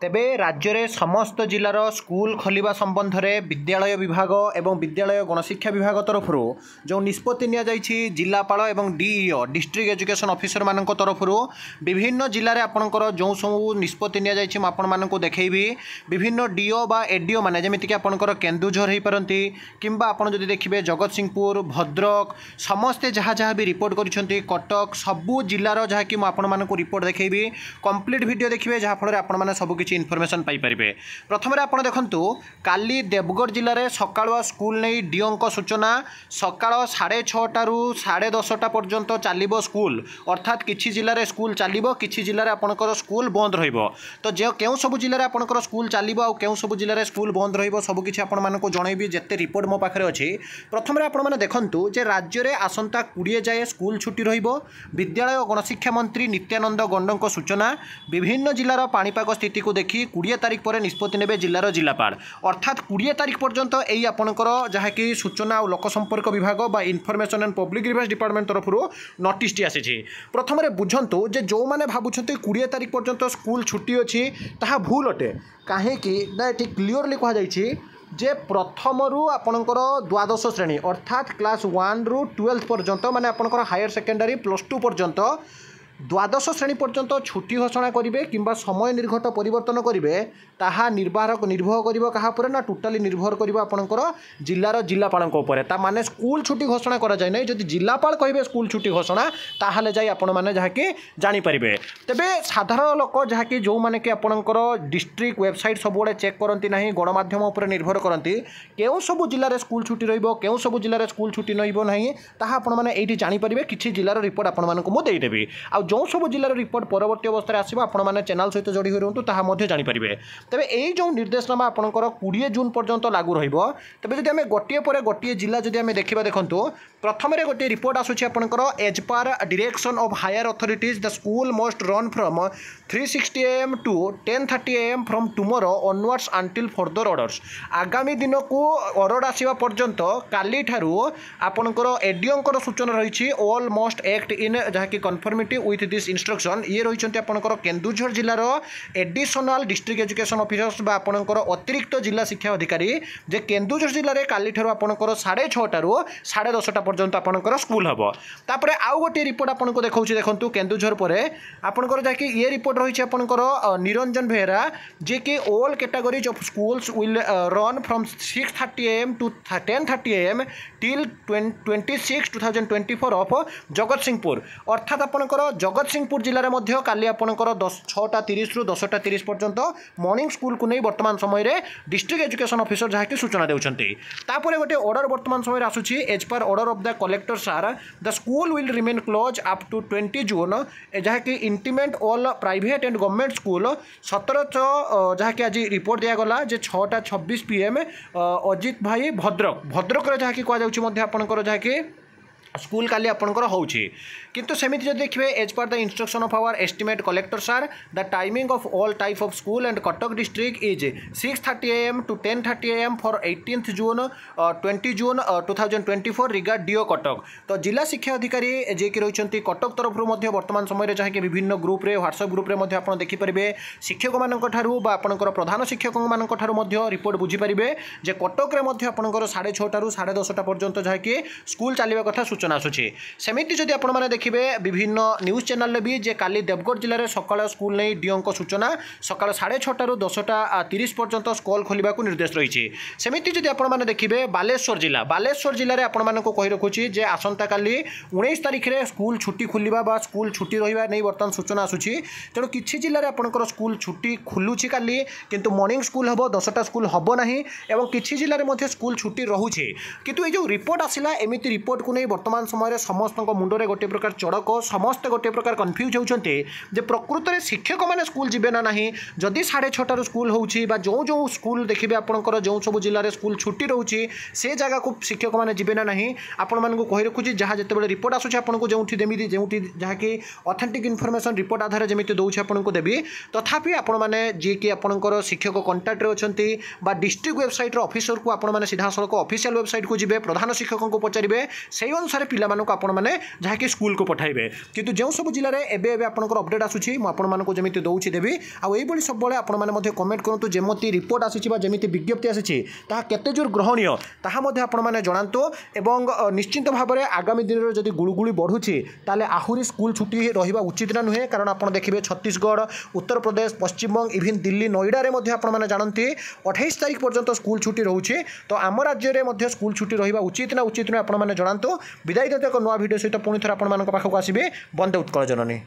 तेबे राज्य में समस्त जिलार स्कूल खोलिबा संबंध में विद्यालय विभाग एवं विद्यालय गणशिक्षा विभाग तरफ जो निष्पत्ति नि जिलापाल एवं डीईओ डिस्ट्रिक्ट एजुकेशन ऑफिसर मान तरफ विभिन्न जिले में आपंकर जो सब निष्पत्ति नि देखी विभिन्न डीओ बा एडीओ मैंने जमीक आपंकर केन्दुझर हो पारती कि आप देखिए जगत सिंहपुर भद्रक समस्ते जहाँ जहाँ भी रिपोर्ट कर कटक सबू जिलार जहाँकि मुझे रिपोर्ट देखी कंप्लीट वीडियो देखिए जहाँफल आपने सबकि इनफर्मेशन पाइपर। प्रथम आप देखु काली देवगढ़ जिले में सकालुआ स्कूल नहीं डीओं सूचना सका 6:30 10:30 पर्यंत चलो स्कूल अर्थात किसी जिले में स्कूल चलो किसी जिले में आपंकर स्कूल बंद रही जो क्यों सब जिले में आपंकर स्कूल चलो आ क्यों सब जिले में स्कूल बंद रबकि आपको जनइबी जिते रिपोर्ट मो पाखे अच्छी। प्रथम आपने देखूँ जे राज्य में आसंता 20 जाए स्कूल छुट्टी विद्यालय और गणशिक्षा मंत्री नित्यानंद गंडों सूचना विभिन्न जिलार पाणीपाग स्थिति को देखी 20 तारिख पर निष्पत्ति ने जिलार जिलापाल अर्थात 20 तारिख पर्यंत यही आपंकर जहाँकि सूचना और लोक संपर्क विभाग बा information and public relations department तरफ नोटिस आसी। प्रथम बुझंतु जे जो मैंने भावुं 20 तारिख पर्यंत स्कूल छुट्टी अच्छी ताहा भूल अटे कहीं क्लीयरली कहुई जे प्रथम रु आपणकर द्वादश श्रेणी अर्थात क्लास 1 रु 12 पर्यंत माने आपणकर हायर सेकेंडरी +2 पर्यंत द्वादश श्रेणी पर्यंत छुट्टी घोषणा करेंगे कि समय निर्घट परिवर्तन करेंगे ताहा निर्भर कर ना टोटाली निर्भर कर आपंकर जिलार जिलापाल माने स्कूल छुट्टी घोषणा करा जाए नहीं जदि जिलापाल कहे स्कूल छुट्टी घोषणा ताहले जाई आपण माने जहाँकि जानीपारे। तेबे साधारण लोक जहाँकि जो मैंने कि आपंकर डिस्ट्रिक्ट वेबसाइट सबुआड़े चेक करती ना गणमाध्यम उपर निर्भर करती केउ सब जिले में स्कूल छुट्टी रों सब जिले में स्कूल छुट्टी ना ताहा आपण माने एठी जानीपारे किछि जिलार रिपोर्ट आपण मानकु मो देदेवी आ जो सब जिलार रिपोर्ट परवर्ती अवस्था आसो आपण चैनल सहित जोड़ी रुहतु ताहा जानीपारे। तेबे यही जो निर्देशनामा आपंकर 20 जून पर्यंत लागू तेबे जदि आमे गोटे पर गोटे जिला जदि आमे देखिबा देखंतु प्रथम गोटे रिपोर्ट आसुछि आपंकर as per direction of higher authorities the school must run from 3:60 AM to 10:30 AM from tomorrow onwards until further orders आगामी दिन को ऑर्डर आसीबा पर्यंत काली ठारू आपंकर एडीओंकर सूचना रही ऑल मस्ट एक्ट इन जहाँकि कन्फर्मिटी विथ दिस इंस्ट्रक्शन ये रही आपंकर केन्दुझर जिलार एडिशनल डिस्ट्रिक्ट एजुकेशन ऑफिसर्स बा आपंकर अतिरिक्त जिला शिक्षा अधिकारी जे केन्दुझर जिले में काली ठारू आपंकर 6:30 रु 10:30 पर्यंत आपंकर स्कूल हम। तापर आउ गोटे रिपोर्ट आपको देखा देखो केन्दुझर पर आपंकर जहाँकि ये रिपोर्ट रही आपंकर निरंजन बेहरा जे कि all categories of schools will run from 6:30 AM to 10:30 AM till 26/2024 of Jagatsinghpur अर्थात आपंकर जगत सिंहपुर जिले में काली आपंकर 6:30 रु 10:30 पर्यंत मॉर्निंग स्कूल को नहीं वर्तमान समय रे डिस्ट्रिक्ट एजुकेशन ऑफिसर जहाँकि सूचना देउछंती। तापर गोटे ऑर्डर वर्तमान समय आसुछि as per order of the collector सार the school will remain close up to 20 June जहाँकि intimate all private and government school 17 जहाँकि आज रिपोर्ट दिगला जे 6:26 PM अजित भाई भद्रक जहाँकि कहुच्छे आपंकर जहाँकि स्कूल काली आपंकर होउछि किंतु सेमिति जदि देखिए as per the instruction of our estimate collector sir the timing of all type of school and Cuttack district is 6:30 AM to 10:30 AM for 18 June 20 June 2024 regard DO Cuttack. तो जिला शिक्षा अधिकारी जे कि रही कटक तरफ वर्तमान समय जहाँकि विभिन्न ग्रुप रे व्हाट्सएप ग्रुप रे आप देखिपारे शिक्षक मानक आपंकर प्रधान शिक्षक मानक रिपोर्ट बुझीपारे जे कटक रे आपंकर 6:30 रु 10:30 पर्यंत जहाँकि स्कूल चलवा कथा सूचना आसूची। सेमिति जदि आपण माने देखिबे विभिन्न न्यूज चैनल भी जे काली देवगढ़ जिले में सकाल स्कूल नहीं डीओं सूचना सकाल 6:30 रु 10:30 पर्यंत स्कूल खोलने को निर्देश रही। सेमिति जदि आपण माने देखिबे बालेश्वर जिले में आपण मानक कहि रखुची जे आसंता काली 19 तारिख रे स्कूल छुट्टी खोलिबा बा स्कूल छुट्टी रहिबा नहीं वर्तमान सूचना आसूची तेणु किछि जिले में आपंकर स्कूल छुट्टी खुलुची काली किंतु मॉर्निंग स्कूल हम 10टा स्कूल हम ना एवं किछि जिले में स्कूल छुट्टी रोचे किंतु ये जो रिपोर्ट आसिला एमिति रिपोर्ट को नहीं वर्तमान समय समस्त मुंडे गोटे प्रकार चढ़क समस्त गोटे प्रकार कन्फ्यूज होती प्रकृत में शिक्षक मैंने स्कूल जीवे ना नहीं जदि 6:30 स्कूल होची बा जो जो स्कूल देखिए आपंकर जो सब जिले में स्कूल छुट्टी रोचे से जगह को शिक्षक मैंने जीवे ना नहीं आपण मानक कही रखुची जहाँ जिते रिपोर्ट आसूँ आपको जो देवी जो जहाँकि ऑथेंटिक इनफॉरमेशन रिपोर्ट आधार जमी दूसरी आपको देवी तथापि आपण मैंने जी कि आपंकर शिक्षक कंटाक्ट अच्छा डिस्ट्रिक्ट वेबसाइट ऑफिसर को आपने सीधा सड़क ऑफिशियल वेबसाइट को जी प्रधान शिक्षकों को पचारे से अनुसार अनुसार पिलामानक आपण माने जहाँकि स्कूल को पठाइबे किंतु जो सब जिले में एबे आपनकर अपडेट आसूची मु आपण मानक जमिति दउछि देबी आ एबोली सब बळे आपण माने मध्ये कमेंट करंतु जेमति रिपोर्ट आसीछि बा जेमिति विज्ञप्ति आसीछि ताहा केते जोर ग्रहणीय ताहा मध्ये आपण माने जणांतु एवं निश्चित भाव में आगामी दिन में जदि गुळुगुळी बढ़ुछि ताले आहुरी स्कूल छुट्टी रहिबा उचित ना नुहे कारण आपण देखिबे छत्तीसगढ़ उत्तर प्रदेश पश्चिमबंग इवन दिल्ली नोएडा रे मध्ये आपण माने जानंती 28 तारिख पर्यंत स्कूल छुट्टी रहउछि तो आम राज्य रे मध्ये स्कूल छुट्टी रहिबा उचित ना उचित नुहे आपण माने जणांतु विदाय देते एक नवा वीडियो सहित पुणी थोर आपण मानक पाखक आसीबे बंदे उत्कल जननी।